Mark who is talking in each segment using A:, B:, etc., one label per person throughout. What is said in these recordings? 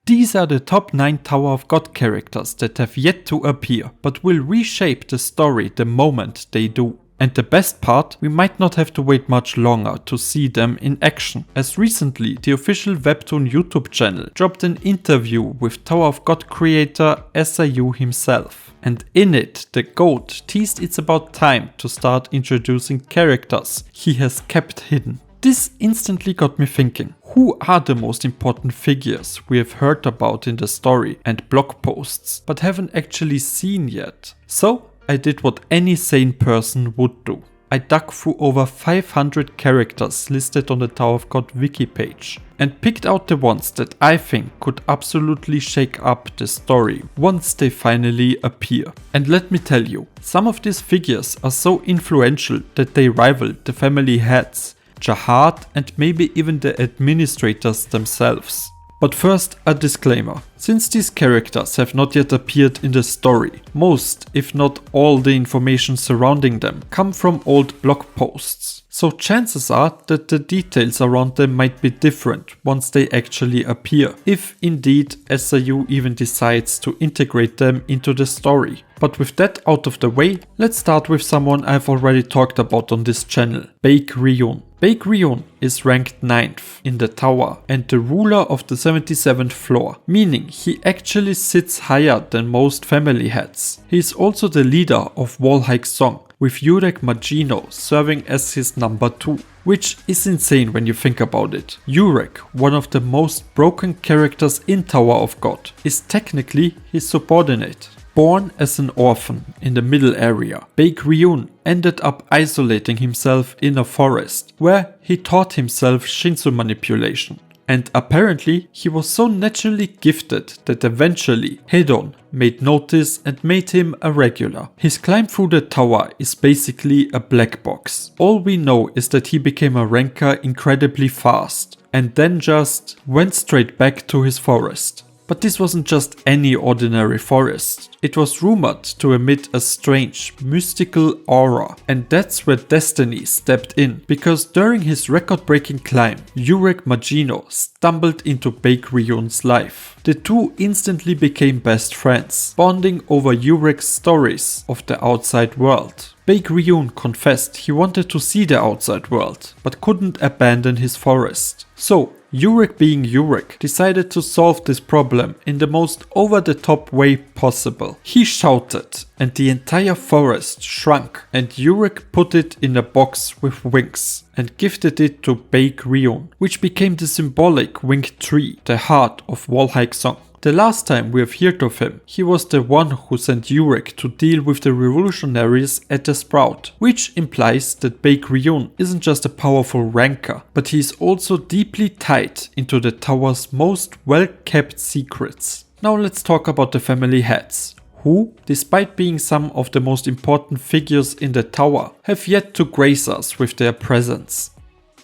A: These are the top 9 Tower of God characters that have yet to appear, but will reshape the story the moment they do. And the best part, we might not have to wait much longer to see them in action, as recently the official Webtoon YouTube channel dropped an interview with Tower of God creator SIU himself. And in it, the GOAT teased it's about time to start introducing characters he has kept hidden. This instantly got me thinking, who are the most important figures we have heard about in the story and blog posts, but haven't actually seen yet? So I did what any sane person would do. I dug through over 500 characters listed on the Tower of God wiki page and picked out the ones that I think could absolutely shake up the story once they finally appear. And let me tell you, some of these figures are so influential that they rival the family heads, Jahad, and maybe even the administrators themselves. But first, a disclaimer. Since these characters have not yet appeared in the story, most, if not all the information surrounding them come from old blog posts. So chances are that the details around them might be different once they actually appear, if indeed SIU even decides to integrate them into the story. But with that out of the way, let's start with someone I've already talked about on this channel, Baek Ryun. Baek Ryun is ranked 9th in the tower and the ruler of the 77th floor, meaning he actually sits higher than most family heads. He is also the leader of Wolhaiksong, with Yurek Magino serving as his number 2. Which is insane when you think about it. Yurek, one of the most broken characters in Tower of God, is technically his subordinate. Born as an orphan in the middle area, Baek Ryun ended up isolating himself in a forest, where he taught himself Shinsu manipulation. And apparently he was so naturally gifted that eventually Hedon made notice and made him a regular. His climb through the tower is basically a black box. All we know is that he became a ranker incredibly fast and then just went straight back to his forest. But this wasn't just any ordinary forest. It was rumored to emit a strange, mystical aura. And that's where destiny stepped in, because during his record-breaking climb, Yurek Magino stumbled into Baek Ryun's life. The two instantly became best friends, bonding over Yurek's stories of the outside world. Baek Ryun confessed he wanted to see the outside world, but couldn't abandon his forest. So, Yurek being Yurek decided to solve this problem in the most over-the-top way possible. He shouted and the entire forest shrunk, and Yurek put it in a box with wings and gifted it to Baek Ryun, which became the symbolic winged tree, the heart of Wolhaiksong. The last time we have heard of him, he was the one who sent Yurek to deal with the revolutionaries at the Sprout, which implies that Baek Ryun isn't just a powerful ranker, but he is also deeply tied into the tower's most well-kept secrets. Now let's talk about the family heads, who, despite being some of the most important figures in the tower, have yet to grace us with their presence.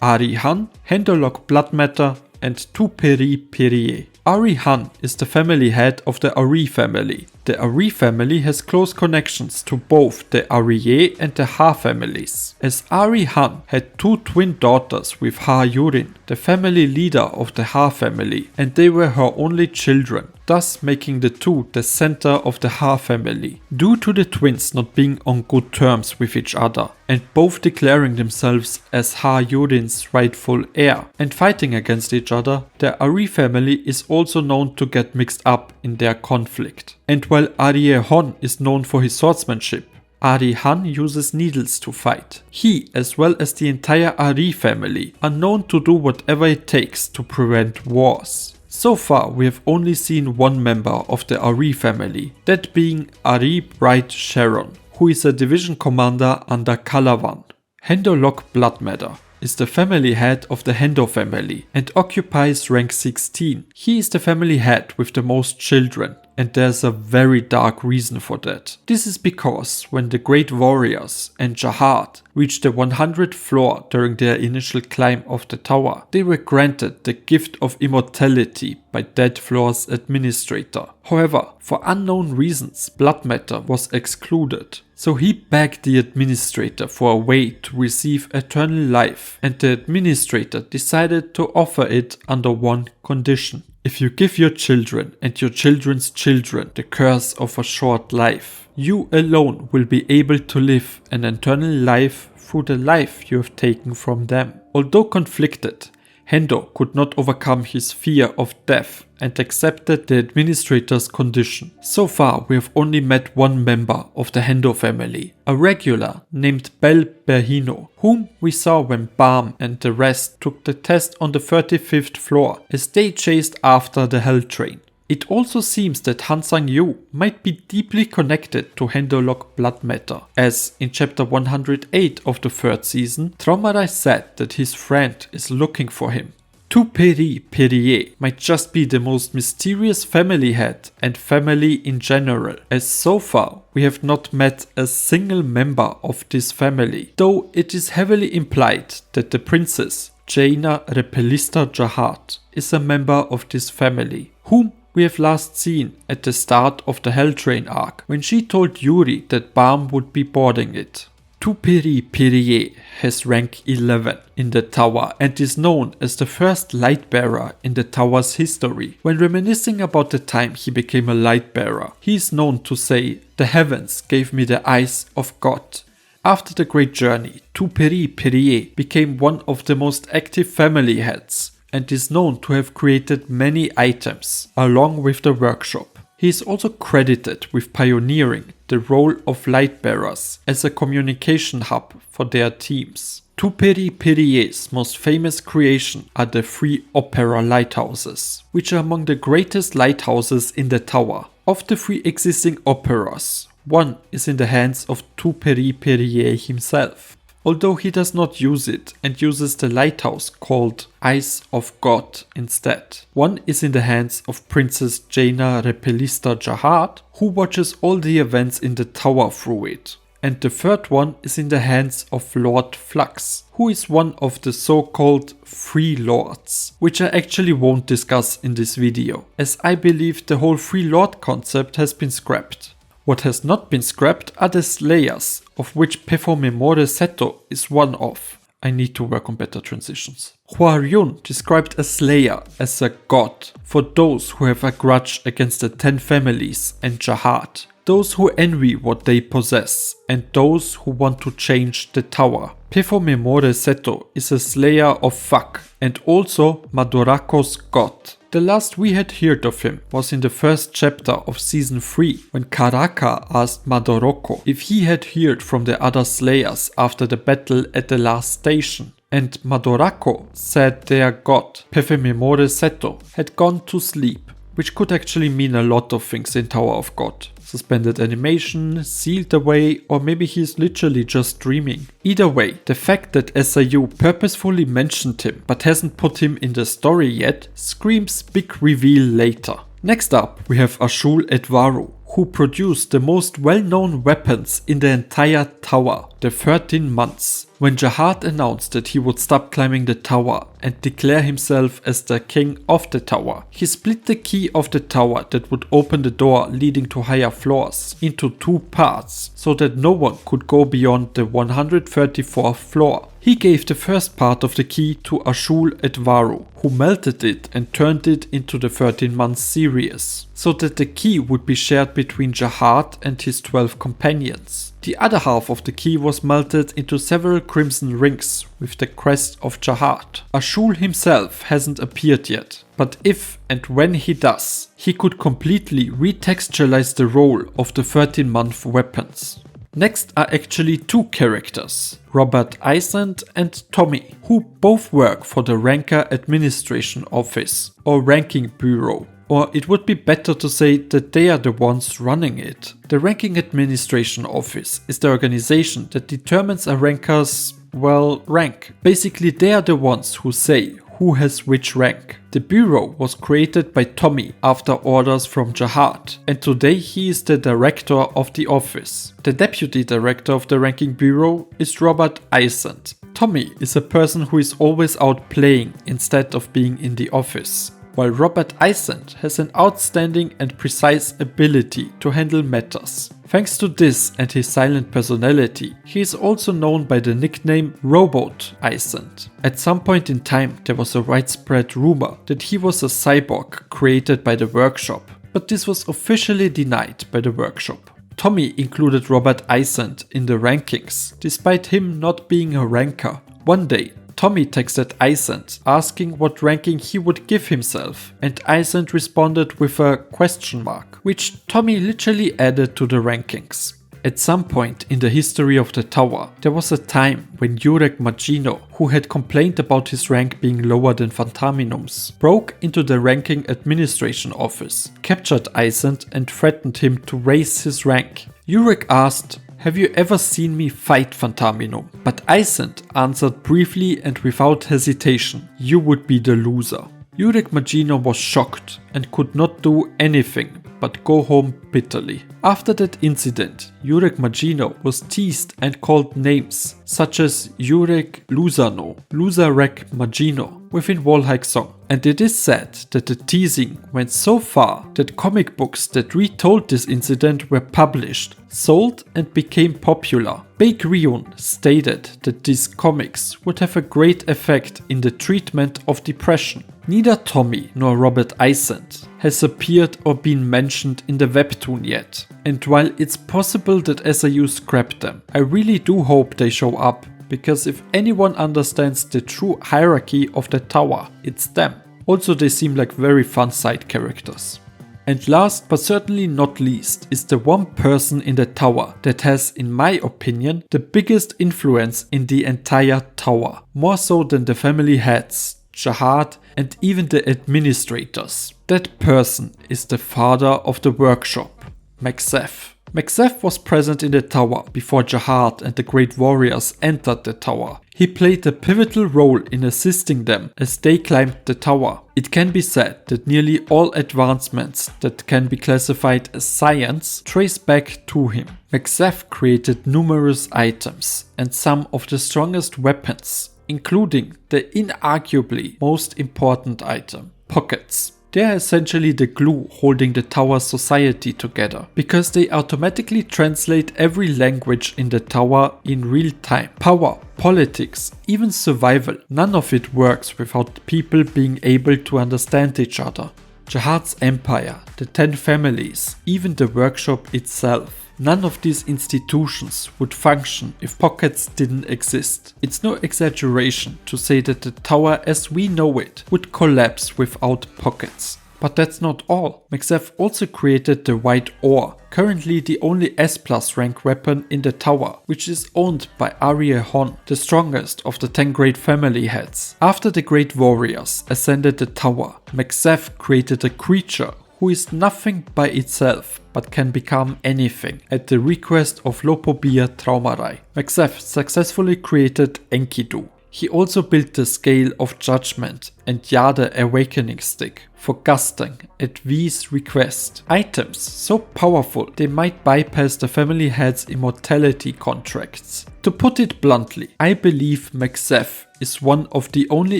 A: Ari Han, Hendolok Bloodmatter, and Tuperi Perie. Ari Han is the family head of the Ari family. The Ari family has close connections to both the Ariye and the Ha families, as Ari Han had 2 twin daughters with Ha Yurin, the family leader of the Ha family, and they were her only children, thus making the two the center of the Ha family. Due to the twins not being on good terms with each other, and both declaring themselves as Ha Yurin's rightful heir and fighting against each other, the Ari family is also known to get mixed up in their conflict. And while Ari Hon is known for his swordsmanship, Ari Han uses needles to fight. He, as well as the entire Ari family, are known to do whatever it takes to prevent wars. So far we have only seen one member of the Ari family, that being Ari Bright Sharon, who is a division commander under Kalawan. Hendolok Bloodmatter is the family head of the Hendo family and occupies rank 16. He is the family head with the most children, and there's a very dark reason for that. This is because when the great warriors and Jahad reached the 100th floor during their initial climb of the tower, they were granted the gift of immortality by that floor's administrator. However, for unknown reasons, Bloodmatter was excluded. So he begged the administrator for a way to receive eternal life, and the administrator decided to offer it under one condition. If you give your children and your children's children the curse of a short life, you alone will be able to live an eternal life through the life you have taken from them. Although conflicted, Hendo could not overcome his fear of death and accepted the administrator's condition. So far, we have only met one member of the Hendo family, a regular named Bel Berhino, whom we saw when Bam and the rest took the test on the 35th floor as they chased after the Hell Train. It also seems that Han Sang-yu might be deeply connected to Hendolok blood matter, as in chapter 108 of the 3rd season, Traumarai said that his friend is looking for him. Tu Peri Perier might just be the most mysterious family head and family in general, as so far we have not met a single member of this family, though it is heavily implied that the princess, Jaina Repelista Jahat, is a member of this family, whom we have last seen at the start of the Hell Train arc, when she told Yuri that Bam would be boarding it. Tu Peri Perier has rank 11 in the tower and is known as the first lightbearer in the tower's history. When reminiscing about the time he became a lightbearer, he is known to say, "The heavens gave me the eyes of God." After the great journey, Tu Peri Perier became one of the most active family heads, and is known to have created many items, along with the workshop. He is also credited with pioneering the role of lightbearers as a communication hub for their teams. Tu Peri Perier's most famous creation are the 3 opera lighthouses, which are among the greatest lighthouses in the tower. Of the 3 existing operas, one is in the hands of Tu Peri Perier himself, although he does not use it and uses the lighthouse called Eyes of God instead. One is in the hands of Princess Jaina Repelista Jahat, who watches all the events in the tower through it. And the third one is in the hands of Lord Flux, who is one of the so-called Free Lords, which I actually won't discuss in this video, as I believe the whole Free Lord concept has been scrapped. What has not been scrapped are the Slayers, of which Poifometo is one of. I need to work on better transitions. Ryun described a Slayer as a god for those who have a grudge against the 10 families and Jahat, those who envy what they possess, and those who want to change the tower. Poifometo is a Slayer of Fuck and also Madorako's god. The last we had heard of him was in the first chapter of season 3, when Karaka asked Madoroko if he had heard from the other Slayers after the battle at the last station. And Madorako said their god, Poifometo, had gone to sleep, which could actually mean a lot of things in Tower of God. Suspended animation, sealed away, or maybe he's literally just dreaming. Either way, the fact that SIU purposefully mentioned him but hasn't put him in the story yet screams big reveal later. Next up, we have Ashul Edwaru, who produced the most well-known weapons in the entire tower, the 13 months. When Jahat announced that he would stop climbing the tower and declare himself as the king of the tower, he split the key of the tower that would open the door leading to higher floors into 2 parts, so that no one could go beyond the 134th floor. He gave the first part of the key to Ashul Edwaru, who melted it and turned it into the 13 months series, so that the key would be shared between Jahat and his 12 companions. The other half of the key was melted into several crimson rings with the crest of Jahat. Ashul himself hasn't appeared yet, but if and when he does, he could completely retextualize the role of the 13-month weapons. Next are actually 2 characters, Robert Eisand and Tommy, who both work for the Ranker Administration Office or Ranking Bureau. Or it would be better to say that they are the ones running it. The Ranking Administration Office is the organization that determines a ranker's, well, rank. Basically, they are the ones who say who has which rank. The bureau was created by Tommy after orders from Jahat, and today he is the director of the office. The deputy director of the Ranking Bureau is Robert Eisand. Tommy is a person who is always out playing instead of being in the office, while Robert Eisand has an outstanding and precise ability to handle matters. Thanks to this and his silent personality, he is also known by the nickname Robot Isand. At some point in time, there was a widespread rumor that he was a cyborg created by the workshop, but this was officially denied by the workshop. Tommy included Robot Isand in the rankings, despite him not being a ranker. One day, Tommy texted Isand asking what ranking he would give himself, and Isand responded with a question mark, which Tommy literally added to the rankings. At some point in the history of the tower, there was a time when Jurek Magino, who had complained about his rank being lower than Fantaminum's, broke into the ranking administration office, captured Isand and threatened him to raise his rank. Jurek asked, "Have you ever seen me fight Fantaminum?" But Isand answered briefly and without hesitation, "You would be the loser." Jurek Magino was shocked and could not do anything but go home bitterly. After that incident, Jurek Magino was teased and called names such as Jurek Luzano, Luzarek Magino within Wolhaiksong. And it is said that the teasing went so far that comic books that retold this incident were published, sold and became popular. Baek Ryun stated that these comics would have a great effect in the treatment of depression. Neither Tommy nor Robert Isand has appeared or been mentioned in the webtoon yet, and while it's possible that SIU scrapped them, I really do hope they show up, because if anyone understands the true hierarchy of the tower, it's them. Also, they seem like very fun side characters. And last but certainly not least is the one person in the tower that has, in my opinion, the biggest influence in the entire tower, more so than the family heads, Jahad, and even the administrators. That person is the father of the workshop, Maxf. Maxf was present in the tower before Jahad and the Great Warriors entered the tower. He played a pivotal role in assisting them as they climbed the tower. It can be said that nearly all advancements that can be classified as science trace back to him. Maxf created numerous items and some of the strongest weapons, including the inarguably most important item, pockets. They are essentially the glue holding the tower's society together, because they automatically translate every language in the tower in real time. Power, politics, even survival, none of it works without people being able to understand each other. Jahad's empire, the 10 families, even the workshop itself. None of these institutions would function if pockets didn't exist. It's no exaggeration to say that the tower as we know it would collapse without pockets. But that's not all. Maxf also created the white ore, currently the only S+ rank weapon in the tower, which is owned by Arye Hon, the strongest of the 10 great family heads. After the Great Warriors ascended the tower, Maxf created a creature who is nothing by itself but can become anything at the request of Lopobia Traumarai. Maxf successfully created Enkidu. He also built the Scale of Judgment and Jade Awakening Stick for Gusting at V's request. Items so powerful they might bypass the family head's immortality contracts. To put it bluntly, I believe Maxf is one of the only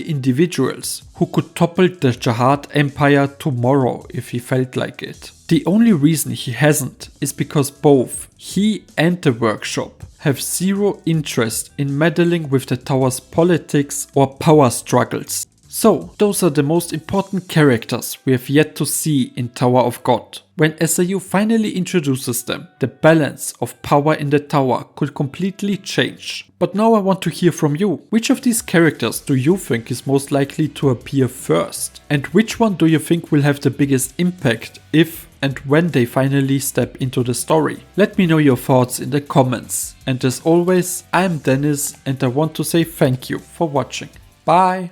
A: individuals who could topple the Jahad Empire tomorrow if he felt like it. The only reason he hasn't is because both he and the workshop have zero interest in meddling with the tower's politics or power struggles. So, those are the most important characters we have yet to see in Tower of God. When SIU finally introduces them, the balance of power in the tower could completely change. But now I want to hear from you. Which of these characters do you think is most likely to appear first? And which one do you think will have the biggest impact if and when they finally step into the story? Let me know your thoughts in the comments. And as always, I'm Dennis and I want to say thank you for watching. Bye!